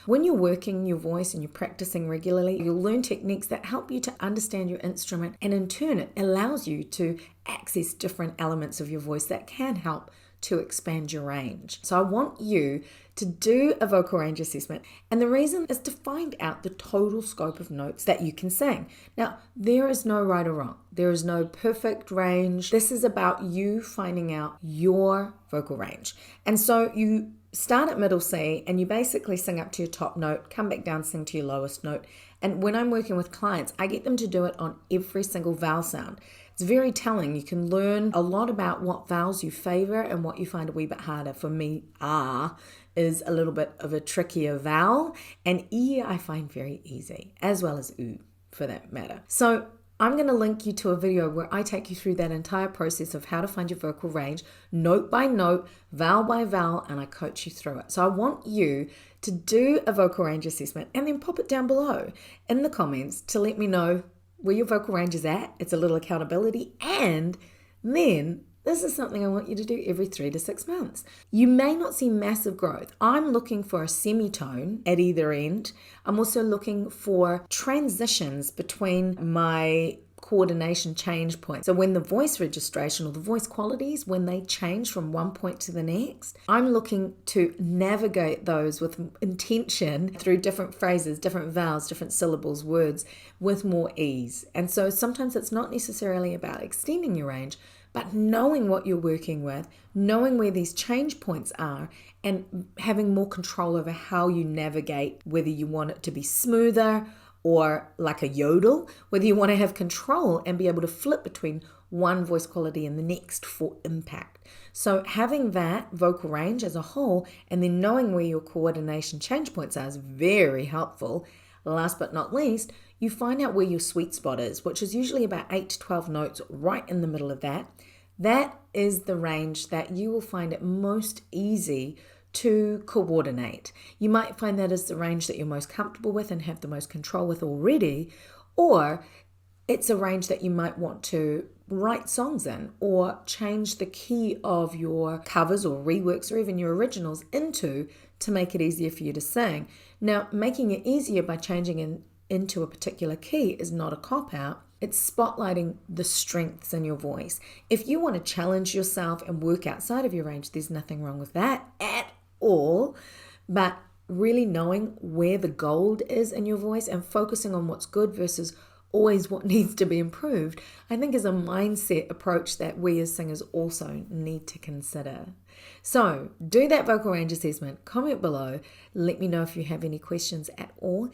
When you're working your voice and you're practicing regularly, you'll learn techniques that help you to understand your instrument, and in turn it allows you to access different elements of your voice that can help to expand your range. So I want you to do a vocal range assessment, and the reason is to find out the total scope of notes that you can sing. Now, there is no right or wrong. There is no perfect range. This is about you finding out your vocal range. And so you start at middle C and you basically sing up to your top note, come back down, sing to your lowest note. And when I'm working with clients, I get them to do it on every single vowel sound. It's very telling. You can learn a lot about what vowels you favor and what you find a wee bit harder. For me, ah is a little bit of a trickier vowel, and E I find very easy, as well as U for that matter. So I'm going to link you to a video where I take you through that entire process of how to find your vocal range, note by note, vowel by vowel, and I coach you through it. So I want you to do a vocal range assessment and then pop it down below in the comments to let me know where your vocal range is at. It's a little accountability, and then this is something I want you to do every 3 to 6 months. You may not see massive growth. I'm looking for a semitone at either end. I'm also looking for transitions between my coordination change points. So when the voice registration or the voice qualities, when they change from one point to the next, I'm looking to navigate those with intention through different phrases, different vowels, different syllables, words with more ease. And so sometimes it's not necessarily about extending your range, but knowing what you're working with, knowing where these change points are, and having more control over how you navigate, whether you want it to be smoother or like a yodel, whether you want to have control and be able to flip between one voice quality and the next for impact. So having that vocal range as a whole and then knowing where your coordination change points are is very helpful. Last but not least, you find out where your sweet spot is, which is usually about 8 to 12 notes right in the middle of that. That is the range that you will find it most easy to coordinate. You might find that is the range that you're most comfortable with and have the most control with already, or it's a range that you might want to write songs in or change the key of your covers or reworks or even your originals into to make it easier for you to sing. Now, making it easier by changing into a particular key is not a cop-out. It's spotlighting the strengths in your voice. If you want to challenge yourself and work outside of your range, there's nothing wrong with that at all. But really knowing where the gold is in your voice and focusing on what's good versus always what needs to be improved, I think is a mindset approach that we as singers also need to consider. So do that vocal range assessment, comment below, let me know if you have any questions at all.